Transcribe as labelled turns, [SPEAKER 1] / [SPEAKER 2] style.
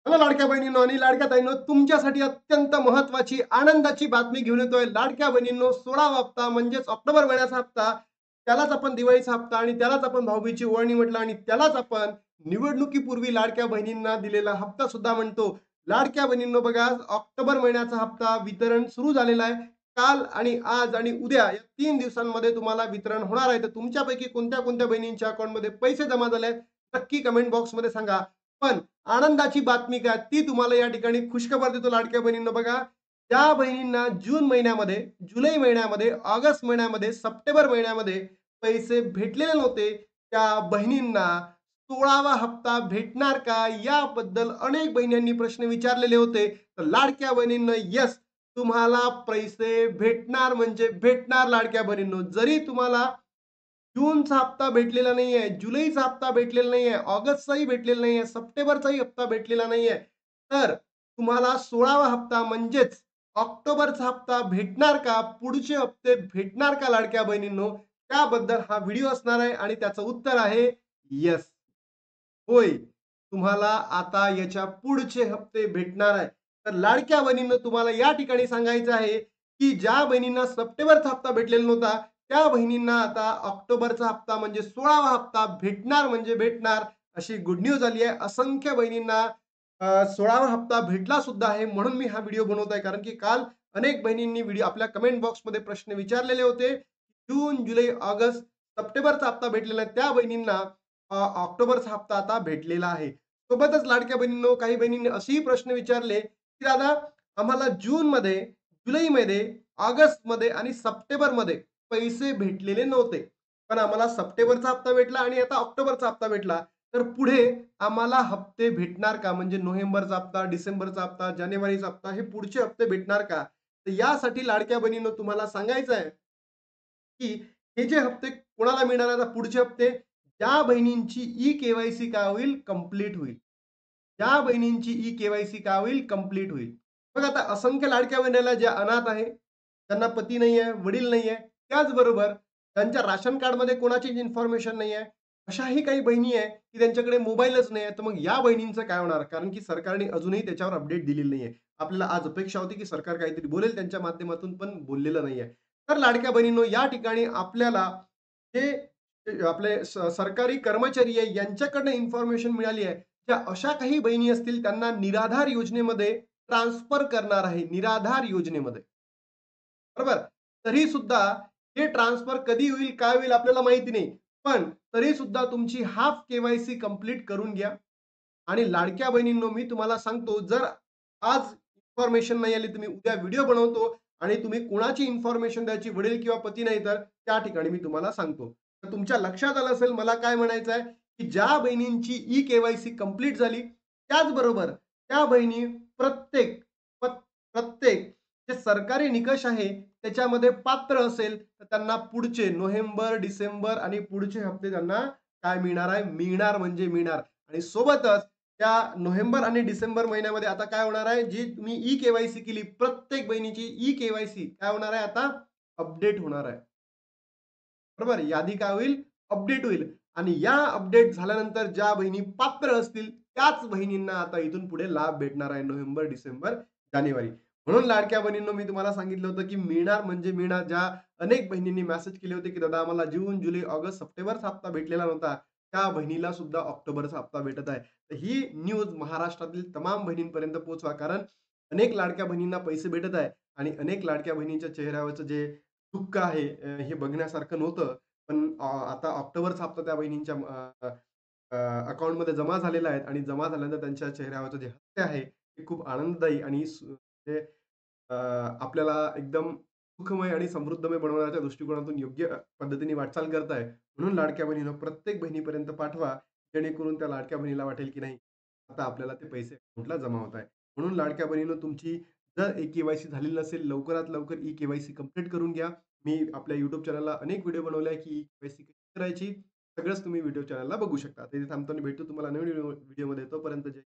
[SPEAKER 1] Hello लाडक्या बहिणींनो आणि लाडक्या ताईंनो, तुमच्यासाठी अत्यंत महत्त्वाची आनंदाची बातमी घेऊन येतोय. लाडक्या बहिणींनो, 16वा हप्ता म्हणजेच ऑक्टोबर महिन्याचा हप्ता, त्यालाच आपण दिवाळीचा हप्ता आणि त्यालाच आपण भाऊबीजेची ओवाळणी म्हटलं आणि त्यालाच आपण निवडणुकीपूर्वी लाडक्या बहिणींना दिलेला हप्ता सुद्धा म्हणतो. लाडक्या बहिणींनो बघा, ऑक्टोबर महिन्याचा हप्ता वितरण सुरू झालेला आहे. काल आणि आज आणि उद्या या 3 दिवसांमध्ये तुम्हाला वितरण होणार आहे. तर तुमच्यापैकी कोणत्या-कोणत्या बहिणींच्या अकाउंटमध्ये पैसे जमा झाले आहेत, नक्की कमेंट बॉक्समध्ये सांगा. पण आनंदाची बातमी काय ती तुम्हाला या ठिकाणी खुशखबर देतो लाडक्या बहिणींनो बघा. ज्या बहिणींना जून महिन्यामध्ये, जुलै महिन्यामध्ये, ऑगस्ट महिन्यामध्ये, सप्टेंबर महिन्यामध्ये पैसे भेटलेले नव्हते, त्या बहिणींना 16वा हप्ता भेटणार का? याबद्दल अनेक बहिणींनी प्रश्न विचारलेले होते. तर लाडक्या बहिणींनो, येस, तुम्हाला पैसे भेटणार म्हणजे भेटणार लाडक्या बहिणींनो. जरी तुम्हाला जूनचा हप्ता भेटलेला नाहीये, जुलैचा हप्ता भेटलेला नाहीये, ऑगस्टचाही भेटलेला नाहीये, सप्टेंबरचाही हप्ता भेटलेला नाहीये. तर तुम्हाला 16वा हप्ता म्हणजेच ऑक्टोबरचा हप्ता भेटणार का? पुढचे हप्ते भेटणार का लाडक्या बहिणींनो? त्याबद्दल हा व्हिडिओ असणार आहे आणि त्याचं उत्तर आहे येस. होय. तुम्हाला आता याच्या पुढचे हप्ते भेटणार आहे. तर लाडक्या बहिणींनो, तुम्हाला या ठिकाणी सांगायचं आहे, की ज्या बहिणींना सप्टेंबरचा हप्ता भेटलेला नव्हता, त्या बहिणींना आता ऑक्टोबरचा हप्ता म्हणजे 16वा हप्ता भेटणार म्हणजे भेटणार, अशी गुड न्यूज आली आहे. असंख्य बहिणींना 16वा हप्ता भेटला सुद्धा आहे. म्हणून मी हा व्हिडिओ बनवत आहे. कारण की काल अनेक बहिणींनी व्हिडिओ आपल्या कमेंट बॉक्समध्ये प्रश्न विचारलेले होते. जून, जुलै, ऑगस्ट, सप्टेंबरचा हप्ता भेटलेला आहे. त्या बहिणींना ऑक्टोबरचा हप्ता आता भेटलेला आहे. सोबतच लाडक्या बहिणींनो, काही बहिणींनी असेही प्रश्न विचारले, की "दादा, आम्हाला जूनमध्ये, जुलैमध्ये, ऑगस्टमध्ये आणि सप्टेंबरमध्ये पैसे भेटलेले नव्हते. पण आम्हाला सप्टेंबरचा हप्ता भेटला आणि आता ऑक्टोबरचा हप्ता भेटला. तर पुढे आम्हाला हप्ते भेटणार का? म्हणजे नोव्हेंबरचा हप्ता, डिसेंबरचा हप्ता, जानेवारीचा हप्ता हे पुढचे हप्ते भेटणार का?" तर यासाठी लाडक्या बहिणींनो, तुम्हाला सांगायचं आहे, की हे जे हप्ते कोणाला मिळणार आता पुढचे हप्ते, ज्या बहिणींची ई-के-वाय-सी काय होईल? कंप्लीट होईल. ज्या बहिणींची ई-के-वाय-सी काय होईल? कंप्लीट होईल. बघा आता असंख्य लाडक्या बहिणीला ज्या अनाथ आहे, त्यांना पती नाहीये, वडील नाहीये, त्याचबरोबर त्यांच्या राशन कार्डमध्ये कोणाचीच इन्फॉर्मेशन नाही आहे. अशाही काही बहिणी आहे, की त्यांच्याकडे मोबाईलच नाही आहे. तर मग या बहिणींचं काय होणार? कारण की सरकारने अजूनही त्याच्यावर अपडेट दिलेली नाहीये. आपल्याला आज अपेक्षा होती, की सरकार काहीतरी बोलेल त्यांच्या माध्यमातून, पण बोललेलं नाहीये. तर लाडक्या बहिणींनो, या ठिकाणी आपल्याला जे आपले सरकारी कर्मचारी आहे यांच्याकडनं इन्फॉर्मेशन मिळाली आहे. ज्या अशा काही बहिणी असतील त्यांना निराधार योजनेमध्ये ट्रान्सफर करणार आहे. निराधार योजनेमध्ये. बरोबर? तरी सुद्धा हे ट्रान्सफर कधी होईल, काय होईल आपल्याला माहिती नाही. पण तरी सुद्धा तुमची हाफ के-वाय-सी कंप्लीट करून घ्या. आणि लाडक्या बहिणींनो, मी तुम्हाला सांगतो, जर आज इन्फॉर्मेशन नाही आली, तर उद्या व्हिडिओ बनवतो आणि तुम्ही कुणाची इन्फॉर्मेशन द्यायची, वडील किंवा पती नाही तर त्या ठिकाणी मी तुम्हाला सांगतो. तर तुमच्या लक्षात आलं असेल मला काय म्हणायचं आहे, की ज्या बहिणींची ई-के-वाय-सी कंप्लीट झाली, त्याचबरोबर त्या बहिणी प्रत्येक प्रत्येक जे सरकारी निकष आहे त्याच्यामध्ये पात्र असेल, तर त्यांना पुढचे नोव्हेंबर, डिसेंबर आणि पुढचे हप्ते त्यांना काय मिळणार आहे? मिळणार म्हणजे मिळणार. आणि सोबतच त्या नोव्हेंबर आणि डिसेंबर महिन्यामध्ये आता काय होणार आहे, जी तुम्ही ई-के-वाय-सी केली, प्रत्येक बहिणीची ई-के-वाय-सी काय होणार आहे आता? अपडेट होणार आहे. बरोबर? यादी काय होईल? अपडेट होईल आणि या अपडेट झाल्यानंतर ज्या बहिणी पात्र असतील, त्याच बहिणींना आता इथून पुढे लाभ भेटणार आहे नोव्हेंबर, डिसेंबर, जानेवारी. म्हणून लाडक्या बहिणींनो, मी तुम्हाला सांगितलं होतं, की मिळणार म्हणजे मिळणार. ज्या अनेक बहिणींनी मेसेज केले होते, की दादा आम्हाला जून, जुलै, ऑगस्ट, सप्टेंबरचा हप्ता भेटलेला नव्हता. त्या बहिणीला सुद्धा ऑक्टोबरचा हप्ता भेटत आहे. तर ही न्यूज महाराष्ट्रातील तमाम बहिणींपर्यंत पोहोचवा. कारण अनेक लाडक्या बहिणींना पैसे भेटत आहे आणि अनेक लाडक्या बहिणींच्या चेहऱ्यावरचं जे दुःख आहे, हे बघण्यासारखं नव्हतं. पण आता ऑक्टोबरचा हप्ता त्या बहिणींच्या अकाउंटमध्ये जमा झालेला आहे आणि जमा झाल्यानंतर त्यांच्या चेहऱ्यावरचं जे हास्य आहे, ते खूप आनंददायी आणि ते आपल्याला एकदम सुखमय आणि समृद्धमय बनवण्याच्या दृष्टिकोनातून योग्य पद्धतीने वाटचाल करत आहे. म्हणून लाडक्या बहिणीनं प्रत्येक बहिणीपर्यंत पाठवा, जेणेकरून त्या लाडक्या बहिणीला वाटेल, की नाही, आता आपल्याला ते पैसे अकाउंटला जमा होत आहे. म्हणून लाडक्या बहिणीनं तुमची जर ई-के-वाय-सी झालेली नसेल, लवकरात लवकर ई-के-वाय-सी कंप्लीट करून घ्या. मी आपल्या YouTube चॅनलला अनेक व्हिडिओ बनवले आहे, की ई-के-वाय-सी कशी करायची, सगळंच तुम्ही व्हिडिओ चॅनलला बघू शकता. तर इथे थांबतो आणि भेटतो तुम्हाला नवीन व्हिडिओमध्ये. तोपर्यंत जय